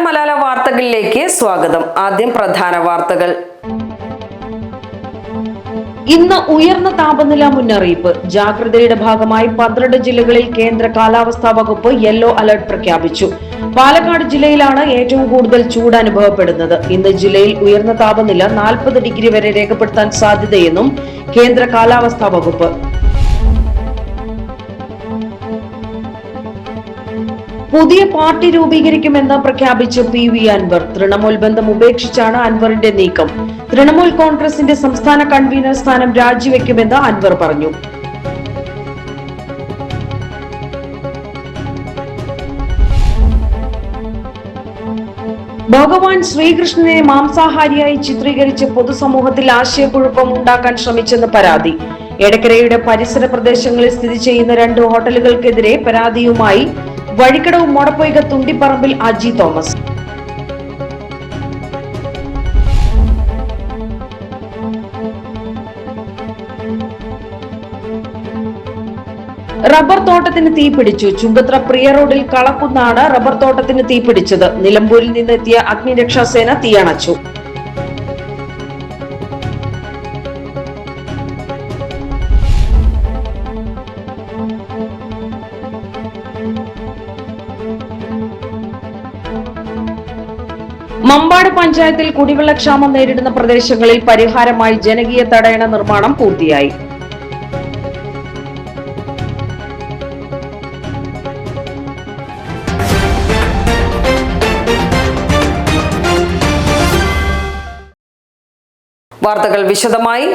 മലയാള വാർത്തകളിലേക്ക് സ്വാഗതം. ആദ്യം പ്രധാന വാർത്തകൾ. ഇന്ന് ഉയർന്ന താപനില മുന്നറിയിപ്പ്. ജാഗ്രതയുടെ ഭാഗമായി 12 ജില്ലകളിൽ കേന്ദ്ര കാലാവസ്ഥാ വകുപ്പ് യെല്ലോ അലർട്ട് പ്രഖ്യാപിച്ചു. പാലക്കാട് ജില്ലയിലാണ് ഏറ്റവും കൂടുതൽ ചൂട് അനുഭവപ്പെടുന്നത്. ഇന്ന് ജില്ലയിൽ ഉയർന്ന താപനില 40 ഡിഗ്രി വരെ രേഖപ്പെടുത്താൻ സാധ്യതയെന്നും കേന്ദ്ര കാലാവസ്ഥാ വകുപ്പ്. പുതിയ പാർട്ടി രൂപീകരിക്കുമെന്ന് പ്രഖ്യാപിച്ച് PV അൻവർ. തൃണമൂൽ ബന്ധം ഉപേക്ഷിച്ചാണ് അൻവറിന്റെ നീക്കം. തൃണമൂൽ കോൺഗ്രസിന്റെ സംസ്ഥാന കൺവീനർ സ്ഥാനം രാജിവെക്കുമെന്ന് അൻവർ പറഞ്ഞു. ഭഗവാൻ ശ്രീകൃഷ്ണനെ മാംസാഹാരിയായി ചിത്രീകരിച്ച് പൊതുസമൂഹത്തിൽ ആശയക്കുഴപ്പം ഉണ്ടാക്കാൻ ശ്രമിച്ചെന്ന് പരാതി. എടക്കരയുടെ പരിസര പ്രദേശങ്ങളിൽ സ്ഥിതി ചെയ്യുന്ന 2 ഹോട്ടലുകൾക്കെതിരെ പരാതിയുമായി വഴിക്കടവ് മൊടപ്പൊയ്ക തുണ്ടിപ്പറമ്പിൽ അജി തോമസ്. റബ്ബർ തോട്ടത്തിന് തീപിടിച്ചു. ചുങ്കത്ര പ്രിയ റോഡിൽ കളക്കുന്നാണ് റബ്ബർ തോട്ടത്തിന് തീപിടിച്ചത്. നിലമ്പൂരിൽ നിന്നെത്തിയ അഗ്നിരക്ഷാസേന തീയണച്ചു. മമ്പാട് പഞ്ചായത്തിൽ കുടിവെള്ളക്ഷാമം നേരിടുന്ന പ്രദേശങ്ങളിൽ പരിഹാരമായി ജനകീയ തടയണ നിർമ്മാണം പൂർത്തിയായി. വാർത്തകൾ വിശദമായി.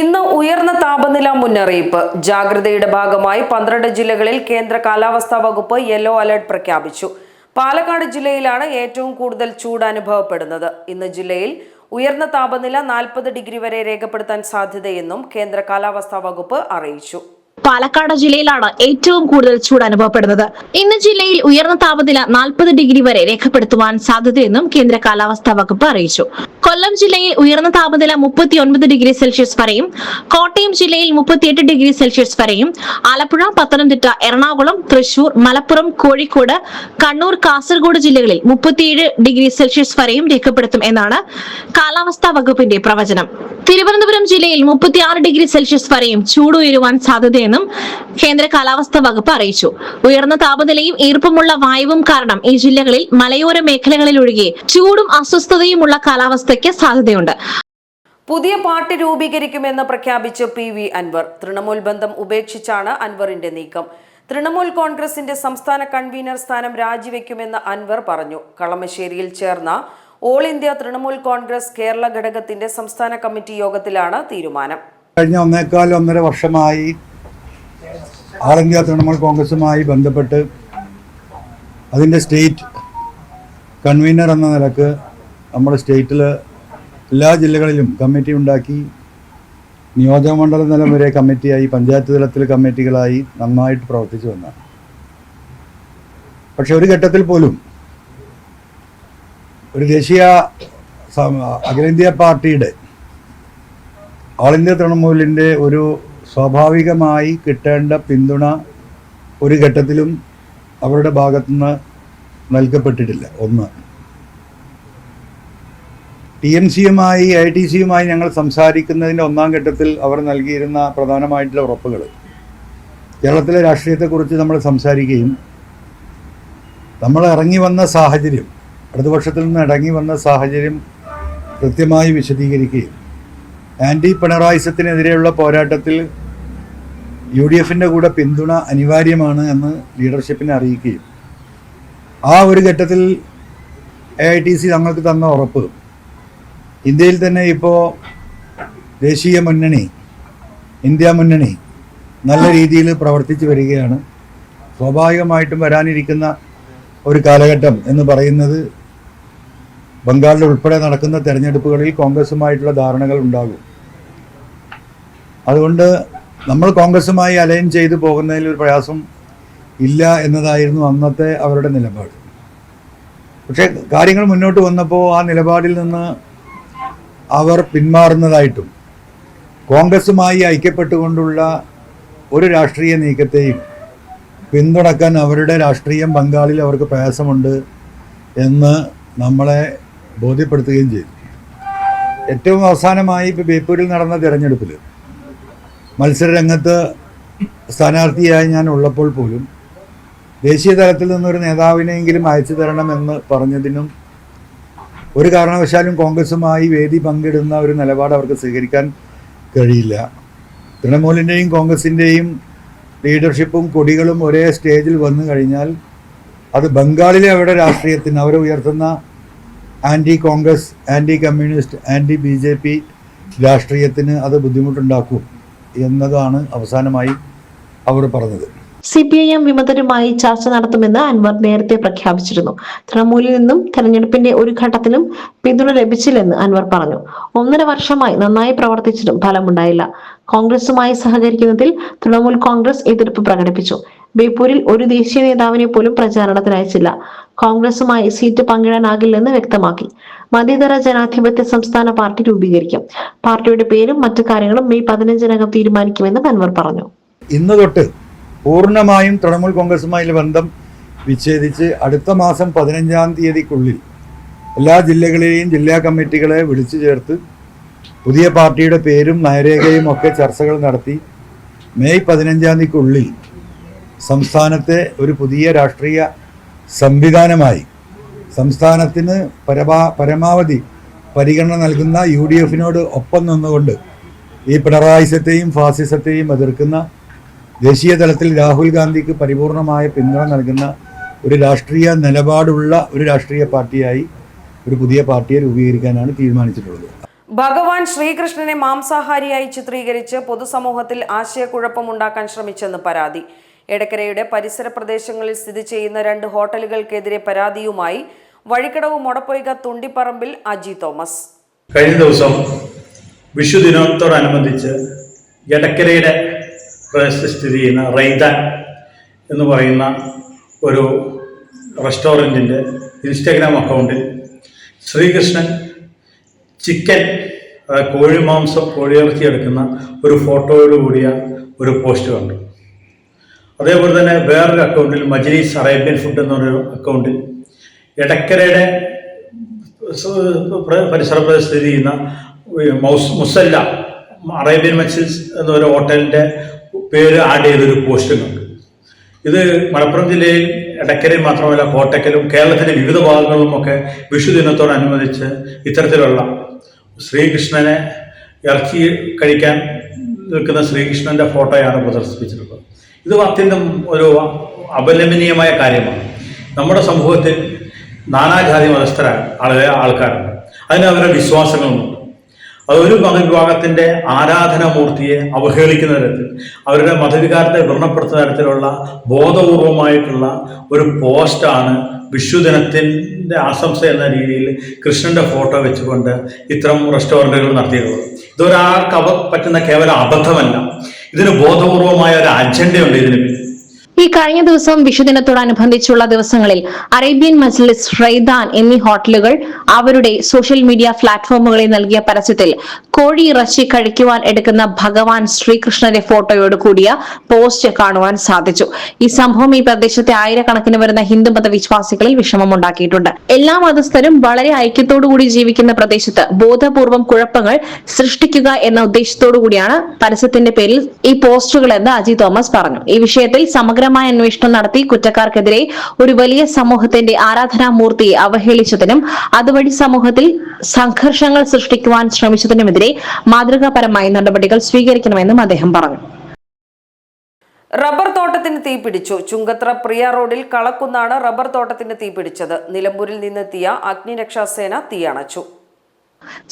ഇന്ന് ഉയർന്ന താപനില മുന്നറിയിപ്പ്. ജാഗ്രതയുടെ ഭാഗമായി 12 ജില്ലകളിൽ കേന്ദ്ര കാലാവസ്ഥാ വകുപ്പ് യെല്ലോ അലർട്ട് പ്രഖ്യാപിച്ചു. പാലക്കാട് ജില്ലയിലാണ് ഏറ്റവും കൂടുതൽ ചൂട് അനുഭവപ്പെടുന്നത്. ഇന്ന് ജില്ലയിൽ ഉയർന്ന താപനില 40 ഡിഗ്രി വരെ രേഖപ്പെടുത്താൻ സാധ്യതയെന്നും കേന്ദ്ര കാലാവസ്ഥാ വകുപ്പ് അറിയിച്ചു. പാലക്കാട് ജില്ലയിലാണ് ഏറ്റവും കൂടുതൽ ചൂട് അനുഭവപ്പെടുന്നത്. ഇന്ന് ജില്ലയിൽ ഉയർന്ന താപനില 40 ഡിഗ്രി വരെ രേഖപ്പെടുത്തുവാൻ സാധ്യതയെന്നും കേന്ദ്ര കാലാവസ്ഥാ വകുപ്പ് അറിയിച്ചു. കൊല്ലം ജില്ലയിൽ ഉയർന്ന താപനില 39 ഡിഗ്രി സെൽഷ്യസ് വരെയും, കോട്ടയം ജില്ലയിൽ 38 ഡിഗ്രി സെൽഷ്യസ് വരെയും, ആലപ്പുഴ, പത്തനംതിട്ട, എറണാകുളം, തൃശൂർ, മലപ്പുറം, കോഴിക്കോട്, കണ്ണൂർ, കാസർഗോഡ് ജില്ലകളിൽ 37 ഡിഗ്രി സെൽഷ്യസ് വരെയും രേഖപ്പെടുത്തും എന്നാണ് കാലാവസ്ഥാ വകുപ്പിന്റെ പ്രവചനം. തിരുവനന്തപുരം ജില്ലയിൽ 36 ഡിഗ്രി സെൽഷ്യസ് വരെയും ചൂട് ഉയരുവാൻ സാധ്യതയെന്നും കേന്ദ്ര കാലാവസ്ഥാ വകുപ്പ് അറിയിച്ചു. ഉയർന്ന താപനിലയും ഈർപ്പമുള്ള വായുവും കാരണം ഈ ജില്ലകളിൽ മലയോര മേഖലകളിലൊഴികെ ചൂടും അസ്വസ്ഥതയുമുള്ള കാലാവസ്ഥയ്ക്ക് സാധ്യതയുണ്ട്. പുതിയ പാർട്ടി രൂപീകരിക്കുമെന്ന് പ്രഖ്യാപിച്ച് PV അൻവർ. തൃണമൂൽ ബന്ധം ഉപേക്ഷിച്ചാണ് അൻവറിന്റെ നീക്കം. തൃണമൂൽ കോൺഗ്രസിന്റെ സംസ്ഥാന കൺവീനർ സ്ഥാനം രാജിവെക്കുമെന്ന് അൻവർ പറഞ്ഞു. കളമശ്ശേരിയിൽ ചേർന്ന ഓൾ ഇന്ത്യ തൃണമൂൽ കോൺഗ്രസ് കേരള ഘടകത്തിന്റെ സംസ്ഥാന കമ്മിറ്റി യോഗത്തിലാണ് തീരുമാനം. കഴിഞ്ഞ 1.25 വർഷമായി ആൾ ഇന്ത്യ തൃണമൂൽ കോൺഗ്രസുമായി ബന്ധപ്പെട്ട് അതിൻ്റെ സ്റ്റേറ്റ് കൺവീനർ എന്ന നിലക്ക് നമ്മുടെ സ്റ്റേറ്റിൽ എല്ലാ ജില്ലകളിലും കമ്മിറ്റി ഉണ്ടാക്കി, നിയോജകമണ്ഡല തലം വരെ കമ്മിറ്റിയായി, പഞ്ചായത്ത് തലത്തിൽ കമ്മിറ്റികളായി നന്നായിട്ട് പ്രവർത്തിച്ചു വന്നതാണ്. പക്ഷെ ഒരു ഘട്ടത്തിൽ പോലും ഒരു ദേശീയ അഖിലേന്ത്യാ പാർട്ടിയുടെ ഓൾ ഇന്ത്യ തൃണമൂലിൻ്റെ ഒരു സ്വാഭാവികമായി കിട്ടേണ്ട പിന്തുണ ഒരു ഘട്ടത്തിലും അവരുടെ ഭാഗത്തുനിന്ന് നൽകപ്പെട്ടിട്ടില്ല. ഒന്ന്, TMCയുമായി ITCയുമായി ഞങ്ങൾ സംസാരിക്കുന്നതിൻ്റെ 1ാം ഘട്ടത്തിൽ അവർ നൽകിയിരുന്ന പ്രധാനമായിട്ടുള്ള ഉറപ്പുകൾ, കേരളത്തിലെ രാഷ്ട്രീയത്തെക്കുറിച്ച് നമ്മൾ സംസാരിക്കുകയും നമ്മൾ ഇറങ്ങി വന്ന സാഹചര്യം, ഇടതുപക്ഷത്തിൽ നിന്ന് ഇറങ്ങി വന്ന സാഹചര്യം കൃത്യമായി വിശദീകരിക്കുകയും ആൻറ്റി പിണറായിസത്തിനെതിരെയുള്ള പോരാട്ടത്തിൽ UDFൻ്റെ കൂടെ പിന്തുണ അനിവാര്യമാണ് എന്ന് ലീഡർഷിപ്പിനെ അറിയിക്കുകയും ആ ഒരു ഘട്ടത്തിൽ AITC തങ്ങൾക്ക് തന്ന ഉറപ്പ്, ഇന്ത്യയിൽ തന്നെ ഇപ്പോൾ ദേശീയ മുന്നണി, ഇന്ത്യ മുന്നണി നല്ല രീതിയിൽ പ്രവർത്തിച്ചു വരികയാണ്. സ്വാഭാവികമായിട്ടും വരാനിരിക്കുന്ന ഒരു കാലഘട്ടം എന്ന് പറയുന്നത് ബംഗാളിൽ ഉൾപ്പെടെ നടക്കുന്ന തെരഞ്ഞെടുപ്പുകളിൽ കോൺഗ്രസുമായിട്ടുള്ള ധാരണകൾ ഉണ്ടാകും. അതുകൊണ്ട് നമ്മൾ കോൺഗ്രസുമായി അലൈൻ ചെയ്തു പോകുന്നതിൽ ഒരു പ്രയാസം ഇല്ല എന്നതായിരുന്നു അന്നത്തെ അവരുടെ നിലപാട്. പക്ഷേ കാര്യങ്ങൾ മുന്നോട്ട് വന്നപ്പോൾ ആ നിലപാടിൽ നിന്ന് അവർ പിന്മാറുന്നതായിട്ടും കോൺഗ്രസുമായി ഐക്യപ്പെട്ടുകൊണ്ടുള്ള ഒരു രാഷ്ട്രീയ നീക്കത്തെയും പിന്തുണക്കാൻ അവരുടെ രാഷ്ട്രീയം ബംഗാളിൽ അവർക്ക് പ്രയാസമുണ്ട് എന്ന് നമ്മളെ ബോധ്യപ്പെടുത്തുകയും ചെയ്തു. ഏറ്റവും അവസാനമായി ഇപ്പോൾ ബേപ്പൂരിൽ നടന്ന തിരഞ്ഞെടുപ്പിൽ മത്സരരംഗത്ത് സ്ഥാനാർത്ഥിയായി ഞാൻ ഉള്ളപ്പോൾ പോലും ദേശീയ തലത്തിൽ നിന്നൊരു നേതാവിനെയെങ്കിലും അയച്ചു തരണമെന്ന് പറഞ്ഞതിനും ഒരു കാരണവശാലും കോൺഗ്രസുമായി വേദി പങ്കിടുന്ന ഒരു നിലപാട് അവർക്ക് സ്വീകരിക്കാൻ കഴിയില്ല. തൃണമൂലിൻ്റെയും കോൺഗ്രസിൻ്റെയും ലീഡർഷിപ്പും കൊടികളും ഒരേ സ്റ്റേജിൽ വന്നു കഴിഞ്ഞാൽ അത് ബംഗാളിലെ അവരുടെ രാഷ്ട്രീയത്തിന് അവർ ഉയർത്തുന്ന anti Congress, anti communist, anti BJP രാഷ്ട്രീയത്തിന് അത് ബുദ്ധിമുട്ടുണ്ടാക്കും എന്നതാണ് അവസാനമായി അവർ പറഞ്ഞത്. CPIM വിമതരുമായി ചർച്ച നടത്തുമെന്ന് അൻവർ നേരത്തെ പ്രഖ്യാപിച്ചിരുന്നു. തൃണമൂലിൽ നിന്നും തെരഞ്ഞെടുപ്പിന്റെ ഒരു ഘട്ടത്തിലും പിന്തുണ ലഭിച്ചില്ലെന്ന് അൻവർ പറഞ്ഞു. 1.5 വർഷമായി നന്നായി പ്രവർത്തിച്ചിട്ടും ഫലമുണ്ടായില്ല. കോൺഗ്രസുമായി സഹകരിക്കുന്നതിൽ തൃണമൂൽ കോൺഗ്രസ് എതിർപ്പ് പ്രകടിപ്പിച്ചു. ബേപ്പൂരിൽ ഒരു ദേശീയ നേതാവിനെ പോലും പ്രചാരണത്തിന് അയച്ചില്ല. കോൺഗ്രസുമായി സീറ്റ് പങ്കിടാനാകില്ലെന്ന് വ്യക്തമാക്കി. മതേതര ജനാധിപത്യ സംസ്ഥാന പാർട്ടി രൂപീകരിക്കും. പാർട്ടിയുടെ പേരും മറ്റു കാര്യങ്ങളും മെയ് 15-നകം തീരുമാനിക്കുമെന്നും അൻവർ പറഞ്ഞു. ഇന്ന് തൊട്ട് പൂർണ്ണമായും തൃണമൂൽ കോൺഗ്രസുമായുള്ള ബന്ധം വിച്ഛേദിച്ച് അടുത്ത മാസം 15-ാം തീയതിക്കുള്ളിൽ എല്ലാ ജില്ലകളിലെയും ജില്ലാ കമ്മിറ്റികളെ വിളിച്ചു ചേർത്ത് പുതിയ പാർട്ടിയുടെ പേരും നയരേഖയും ഒക്കെ ചർച്ചകൾ നടത്തി മെയ് 15-ാം തീയതിക്കുള്ളിൽ സംസ്ഥാനത്തെ ഒരു പുതിയ രാഷ്ട്രീയ സംവിധാനമായി സംസ്ഥാനത്തിന് പരമാവധി പരിഗണന നൽകുന്ന UDF-നോട് ഒപ്പം നിന്നുകൊണ്ട് ഈ പിണറായിസത്തെയും ഫാസിസത്തെയും എതിർക്കുന്ന ദേശീയ തലത്തിൽ രാഹുൽ ഗാന്ധിക്ക് പരിപൂർണമായ പിന്തുണ നൽകുന്ന ഒരു രാഷ്ട്രീയ നിലപാടുള്ള ഒരു രാഷ്ട്രീയ പാർട്ടിയായി ഒരു പുതിയ പാർട്ടിയെ രൂപീകരിക്കാനാണ് തീരുമാനിച്ചിട്ടുള്ളത്. ഭഗവാൻ ശ്രീകൃഷ്ണനെ മാംസാഹാരിയായി ചിത്രീകരിച്ച് പൊതുസമൂഹത്തിൽ ആശയക്കുഴപ്പമുണ്ടാക്കാൻ ശ്രമിച്ചെന്ന് പരാതി. എടക്കരയുടെ പരിസര പ്രദേശങ്ങളിൽ സ്ഥിതി ചെയ്യുന്ന 2 ഹോട്ടലുകൾക്കെതിരെ പരാതിയുമായി വഴിക്കടവ് മൊടപ്പൊയ്ക തുണ്ടിപ്പറമ്പിൽ അജി തോമസ്. കഴിഞ്ഞ ദിവസം വിഷു ദിനത്തോടനുബന്ധിച്ച് എടക്കരയുടെ പ്രദേശത്ത് സ്ഥിതി ചെയ്യുന്ന റൈദാൻ എന്ന് പറയുന്ന ഒരു റെസ്റ്റോറൻറ്റിൻ്റെ ഇൻസ്റ്റാഗ്രാം അക്കൗണ്ടിൽ ശ്രീകൃഷ്ണൻ ചിക്കൻ, കോഴിമാംസം, കോഴിയിറച്ചി എടുക്കുന്ന ഒരു ഫോട്ടോയോട് കൂടിയ ഒരു പോസ്റ്റ് കണ്ടു. അതേപോലെ തന്നെ വേറൊരു അക്കൗണ്ടിൽ മജ്‌ലിസ് അറേബ്യൻ ഫുഡ് എന്നൊരു അക്കൗണ്ടിൽ എടക്കരയുടെ പരിസര പ്രദേശത്ത് സ്ഥിതി ചെയ്യുന്ന മുസല്ല അറേബ്യൻ മജ്‌ലിസ് എന്നൊരു ഹോട്ടലിൻ്റെ പേര് ആഡ് ചെയ്തൊരു പോസ്റ്റ് കണ്ടു. ഇത് മലപ്പുറം ജില്ലയിൽ എടക്കരയിൽ മാത്രമല്ല കോട്ടക്കലും കേരളത്തിലെ വിവിധ ഭാഗങ്ങളിലുമൊക്കെ വിഷു ദിനത്തോടനുബന്ധിച്ച് ഇത്തരത്തിലുള്ള ശ്രീകൃഷ്ണനെ ഇറച്ചി കഴിക്കാൻ നിൽക്കുന്ന ശ്രീകൃഷ്ണൻ്റെ ഫോട്ടോയാണ് പ്രദർശിപ്പിച്ചിട്ടുള്ളത്. ഇത് അത്യന്തം ഒരു അപലപനീയമായ കാര്യമാണ്. നമ്മുടെ സമൂഹത്തിൽ നാനാജാതി മതസ്ഥരായ ആൾക്കാരുണ്ട്. അതിന് അവരുടെ വിശ്വാസങ്ങളുമുണ്ട്. അതൊരു മതവിഭാഗത്തിൻ്റെ ആരാധനാമൂർത്തിയെ അവഹേളിക്കുന്ന തരത്തിൽ, അവരുടെ മതവികാരത്തെ വ്രണപ്പെടുത്തുന്ന തരത്തിലുള്ള ബോധപൂർവമായിട്ടുള്ള ഒരു പോസ്റ്റാണ് വിഷുദിനത്തിൻ്റെ ആശംസ എന്ന രീതിയിൽ കൃഷ്ണൻ്റെ ഫോട്ടോ വെച്ചുകൊണ്ട് ഇത്തരം റെസ്റ്റോറൻറ്റുകൾ നടത്തിയിട്ടുള്ളത്. ഇതൊരാൾക്ക് പറ്റുന്ന കേവലം അബദ്ധമല്ല, ഇതിന് ബോധപൂർവമായ ഒരു അജണ്ടയുണ്ട് ഇതിന് പിന്നിൽ. ഈ കഴിഞ്ഞ ദിവസം വിഷുദിനത്തോടനുബന്ധിച്ചുള്ള ദിവസങ്ങളിൽ അറേബ്യൻ മജ്‌ലിസ്, റൈദാൻ എന്നീ ഹോട്ടലുകൾ അവരുടെ സോഷ്യൽ മീഡിയ പ്ലാറ്റ്ഫോമുകളിൽ നൽകിയ പരസ്യത്തിൽ കോഴി ഇറച്ചി കഴിക്കുവാൻ എടുക്കുന്ന ഭഗവാൻ ശ്രീകൃഷ്ണന്റെ ഫോട്ടോയോട് കൂടിയ പോസ്റ്റ് കാണുവാൻ സാധിച്ചു. ഈ സംഭവം ഈ പ്രദേശത്തെ ആയിരക്കണക്കിന് വരുന്ന ഹിന്ദുമത വിശ്വാസികളിൽ വിഷമമുണ്ടാക്കിയിട്ടുണ്ട്. എല്ലാ മതസ്ഥരും വളരെ ഐക്യത്തോടുകൂടി ജീവിക്കുന്ന പ്രദേശത്ത് ബോധപൂർവം കുഴപ്പങ്ങൾ സൃഷ്ടിക്കുക എന്ന ഉദ്ദേശത്തോടു കൂടിയാണ് പരസ്യത്തിന്റെ പേരിൽ ഈ പോസ്റ്റുകൾ എന്ന് അജി തോമസ് പറഞ്ഞു. ഈ വിഷയത്തിൽ സമഗ്രമായ അന്വേഷണം നടത്തി കുറ്റക്കാർക്കെതിരെ ഒരു വലിയ സമൂഹത്തിന്റെ ആരാധനാമൂർത്തിയെ അവഹേളിച്ചതിനും അതുവഴി സമൂഹത്തിൽ സംഘർഷങ്ങൾ സൃഷ്ടിക്കുവാൻ ശ്രമിച്ചതിനുമെതിരെ മാതൃകാപരമായ നടപടികൾ സ്വീകരിക്കണമെന്നും അദ്ദേഹം പറഞ്ഞു. റബ്ബർ തോട്ടത്തിന് തീപിടിച്ചു. ചുങ്കത്ര പ്രിയ റോഡിൽ കളക്കുന്നാണ് റബ്ബർ തോട്ടത്തിന് തീപിടിച്ചത്. നിലമ്പൂരിൽ നിന്നെത്തിയ അഗ്നിരക്ഷാസേന തീയണച്ചു.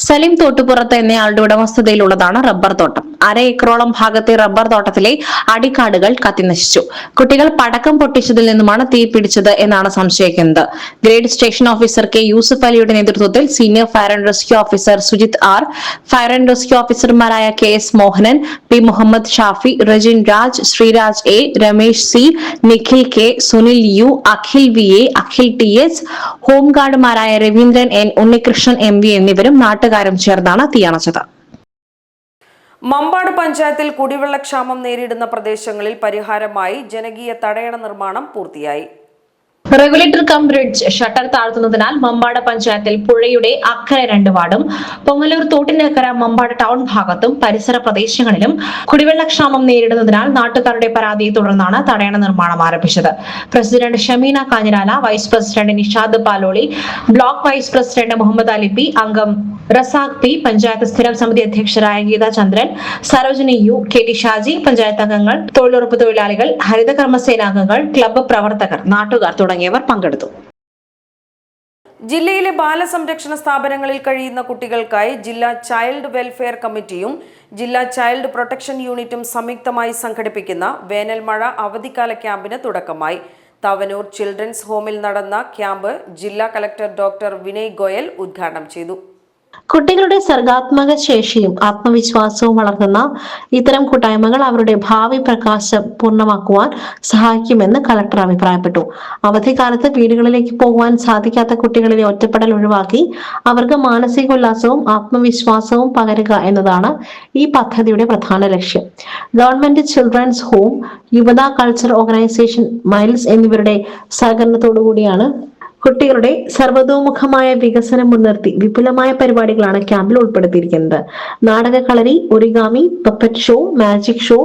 സലിം തോട്ടുപുറത്ത് എന്നയാളുടെ ഉടമസ്ഥതയിലുള്ളതാണ് റബ്ബർ തോട്ടം. 1/2 ഏക്കറോളം ഭാഗത്തെ റബ്ബർ തോട്ടത്തിലെ അടിക്കാടുകൾ കത്തിനശിച്ചു. കുട്ടികൾ പടക്കം പൊട്ടിച്ചതിൽ നിന്നുമാണ് തീ പിടിച്ചത് എന്നാണ് സംശയിക്കുന്നത്. Grade station officer K Yusuf അലിയുടെ നേതൃത്വത്തിൽ senior fire and rescue officer Sujith R, fire and rescue ഓഫീസർമാരായ KS Mohanan, P Muhammad Shafi, Rejin Raj, Sreeraj A, Ramesh C, Nikhil K, Sunil U, Akhil VA, Akhil TS, ഹോംഗാർഡുമാരായ രവീന്ദ്രൻ N, ഉണ്ണികൃഷ്ണൻ MV എന്നിവരും നാട്ടുകാരും ചേർന്നാണ് തീയണച്ചത്. മമ്പാട് പഞ്ചായത്തിൽ കുടിവെള്ളക്ഷാമം നേരിടുന്ന പ്രദേശങ്ങളിൽ പരിഹാരമായി ജനകീയ തടയണ നിർമ്മാണം പൂർത്തിയായി. റെഗുലേറ്റർ കം ബ്രിഡ്ജ് ഷട്ടർ താഴ്ത്തുന്നതിനാൽ മമ്പാട് പഞ്ചായത്തിൽ പുഴയുടെ അക്കരെ 2 വാർഡും പൊങ്ങലൂർ തോട്ടിനക്കര മമ്പാട് ടൗൺ ഭാഗത്തും പരിസര പ്രദേശങ്ങളിലും കുടിവെള്ളക്ഷാമം നേരിടുന്നതിനാൽ നാട്ടുകാരുടെ പരാതിയെ തുടർന്നാണ് തടയണ നിർമ്മാണം ആരംഭിച്ചത്. President Shameena Kanhirala, vice president Nishad Paloli, block vice president Muhammad Ali P, അംഗം റസാഖ് പി, പഞ്ചായത്ത് സ്ഥിരം സമിതി അധ്യക്ഷരായ Geetha Chandran, Sarojini U, K T Shaji, panchayat അംഗങ്ങൾ, തൊഴിലുറപ്പ് തൊഴിലാളികൾ, ഹരിത കർമ്മസേനാംഗങ്ങൾ, ക്ലബ്ബ് പ്രവർത്തകർ, നാട്ടുകാർ തുടങ്ങിയവർ പങ്കെടുത്തു. ജില്ലയിലെ ബാലസംരക്ഷണ സ്ഥാപനങ്ങളിൽ കഴിയുന്ന കുട്ടികൾക്കായി ജില്ലാ ചൈൽഡ് വെൽഫെയർ കമ്മിറ്റിയും ജില്ലാ ചൈൽഡ് പ്രൊട്ടക്ഷൻ യൂണിറ്റും സംയുക്തമായി സംഘടിപ്പിക്കുന്ന വേനൽമഴ അവധിക്കാല ക്യാമ്പിന് തുടക്കമായി. തവനൂർ ചിൽഡ്രൻസ് ഹോമിൽ നടന്ന ക്യാമ്പ് ജില്ലാ കളക്ടർ ഡോക്ടർ വിനയ് ഗോയൽ ഉദ്ഘാടനം ചെയ്തു. കുട്ടികളുടെ സർഗാത്മക ശേഷിയും ആത്മവിശ്വാസവും വളർത്തുന്ന ഇത്തരം കൂട്ടായ്മകൾ അവരുടെ ഭാവി പ്രകാശം പൂർണ്ണമാക്കുവാൻ സഹായിക്കുമെന്ന് കളക്ടർ അഭിപ്രായപ്പെട്ടു. അവധിക്കാലത്ത് വീടുകളിലേക്ക് പോകുവാൻ സാധിക്കാത്ത കുട്ടികളിലെ ഒറ്റപ്പെടൽ ഒഴിവാക്കി അവർക്ക് മാനസികോല്ലാസവും ആത്മവിശ്വാസവും പകരുക എന്നതാണ് ഈ പദ്ധതിയുടെ പ്രധാന ലക്ഷ്യം. Government children's home, Yuvatha culture organisation, Miles എന്നിവരുടെ സഹകരണത്തോടുകൂടിയാണ് കുട്ടികളുടെ സർവതോമുഖമായ വികസനം മുൻനിർത്തി വിപുലമായ പരിപാടികളാണ് ക്യാമ്പിൽ ഉൾപ്പെടുത്തിയിരിക്കുന്നത്. നാടക കളരി, origami, puppet show, magic show,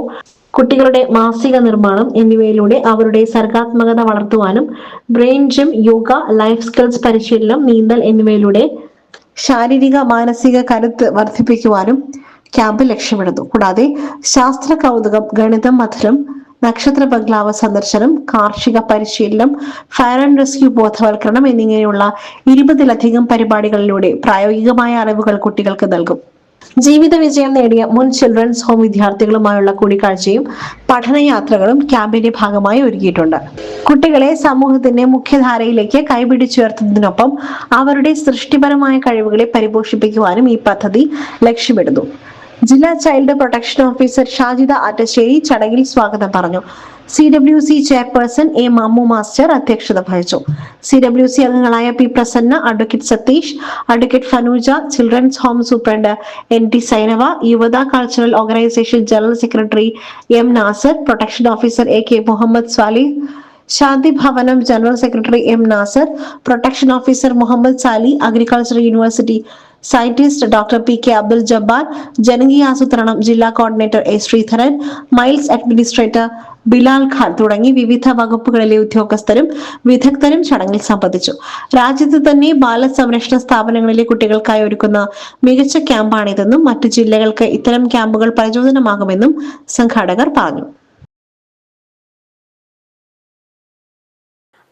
കുട്ടികളുടെ മാസിക നിർമ്മാണം എന്നിവയിലൂടെ അവരുടെ സർഗാത്മകത വളർത്തുവാനും brain gym, yoga, life skills പരിശീലനം, നീന്തൽ എന്നിവയിലൂടെ ശാരീരിക മാനസിക കരുത്ത് വർദ്ധിപ്പിക്കുവാനും ക്യാമ്പ് ലക്ഷ്യമിടുന്നു. കൂടാതെ ശാസ്ത്ര കൗതുകം, ഗണിതം, മധുരം, നക്ഷത്ര ബംഗ്ലാവ് സന്ദർശനം, കാർഷിക പരിശീലനം, ഫയർ ആൻഡ് റെസ്ക്യൂ ബോധവൽക്കരണം എന്നിങ്ങനെയുള്ള 20-ലധികം പരിപാടികളിലൂടെ പ്രായോഗികമായ അറിവുകൾ കുട്ടികൾക്ക് നൽകും. ജീവിത വിജയം നേടിയ മുൻ ചിൽഡ്രൻസ് ഹോം വിദ്യാർത്ഥികളുമായുള്ള കൂടിക്കാഴ്ചയും പഠനയാത്രകളും ക്യാമ്പിന്റെ ഭാഗമായി ഒരുക്കിയിട്ടുണ്ട്. കുട്ടികളെ സമൂഹത്തിന്റെ മുഖ്യധാരയിലേക്ക് കൈപിടിച്ചുയർത്തുന്നതിനൊപ്പം അവരുടെ സൃഷ്ടിപരമായ കഴിവുകളെ പരിപോഷിപ്പിക്കുവാനും ഈ പദ്ധതി ലക്ഷ്യമിടുന്നു. ജില്ലാ child protection officer Shajida Attassery ചടങ്ങിൽ സ്വാഗതം പറഞ്ഞു. CWC chairperson A Mamu master അധ്യക്ഷത വഹിച്ചു. CWC അംഗങ്ങളായ P Prasanna, advocate Satheesh, advocate Fanuja, children's home superintendent NT Sainava, Yuvatha cultural organisation general secretary M Nasar, protection officer AK Muhammad Salih, Shanti Bhavanam general secretary M Nasar, protection officer Muhammad Sali, agriculture university scientist doctor PK Abdul Jabbar, ജനകീയ ആസൂത്രണം ജില്ലാ coordinator A Sreedharan, Miles administrator Bilal Khan തുടങ്ങി വിവിധ വകുപ്പുകളിലെ ഉദ്യോഗസ്ഥരും വിദഗ്ധരും ചടങ്ങിൽ സംബന്ധിച്ചു. രാജ്യത്ത് തന്നെ ബാലസംരക്ഷണ സ്ഥാപനങ്ങളിലെ കുട്ടികൾക്കായി ഒരുക്കുന്ന മികച്ച ക്യാമ്പാണിതെന്നും മറ്റു ജില്ലകൾക്ക് ഇത്തരം ക്യാമ്പുകൾ പ്രചോദനമാകുമെന്നും സംഘാടകർ പറഞ്ഞു.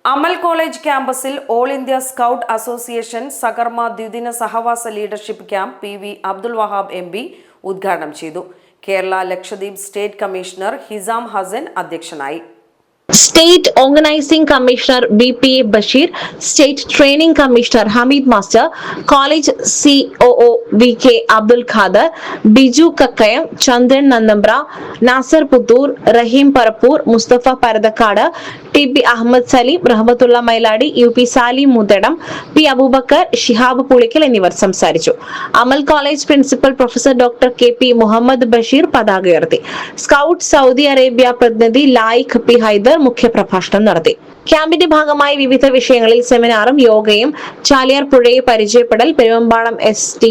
അമൽ കോളേജ് ക്യാമ്പസിൽ ഓൾ ഇന്ത്യ സ്കൗട്ട് അസോസിയേഷൻ സകർമ്മ ദ്വിദിന സഹവാസ leadership camp PV Abdul Wahab MP ഉദ്ഘാടനം ചെയ്തു. കേരള ലക്ഷദ്വീപ് സ്റ്റേറ്റ് കമ്മീഷണർ ഹിസാം ഹസൻ അധ്യക്ഷനായി. State organising commissioner BPA Basheer, state training commissioner Hameed master, college COO VK Abdul Khader, Biju Kakkayam, Chandran Nannambra, Nasar Puthur, Raheem Parappur, Musthafa Parathakkad, TP Ahammed Saleem, Rahmathulla Mailadi, UP Salim Muthadam, P Abubakar, Shihab Pulikkal എന്നിവർ സംസാരിച്ചു. Amal college principal professor doctor KP Muhammad Basheer പതാക ഉയർത്തി. സ്കൗട്ട് സൗദി അറേബ്യ പ്രതിനിധി ലായിഖ് P ഹൈദർ മുഖ്യപ്രഭാഷണം നടത്തി. ക്യാമ്പിന്റെ ഭാഗമായി വിവിധ വിഷയങ്ങളിൽ സെമിനാറും യോഗയും, ചാലിയാർ പുഴയെ പരിചയപ്പെടൽ, പെരുവമ്പാടം ST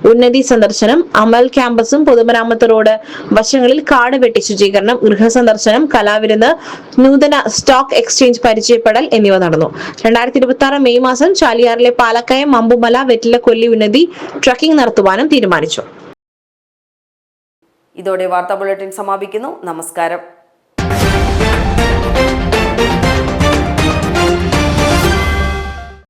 ഉന്നതി സന്ദർശനം, അമൽ ക്യാമ്പസും പൊതുമരാമത്ത് റോഡ് വശങ്ങളിൽ കാട് വെട്ടി ശുചീകരണം, ഗൃഹസന്ദർശനം, കലാവിരുന്ന്, നൂതന സ്റ്റോക്ക് എക്സ്ചേഞ്ച് പരിചയപ്പെടൽ എന്നിവ നടന്നു. 2026 മെയ് മാസം ചാലിയാറിലെ പാലക്കയം, മമ്പുമല, വെറ്റില കൊല്ലി ഉന്നതി ട്രക്കിംഗ് നടത്തുവാനും തീരുമാനിച്ചു. ഇതോടെ വാർത്താ ബുള്ളറ്റിൻ സമാപിക്കുന്നു. നമസ്കാരം.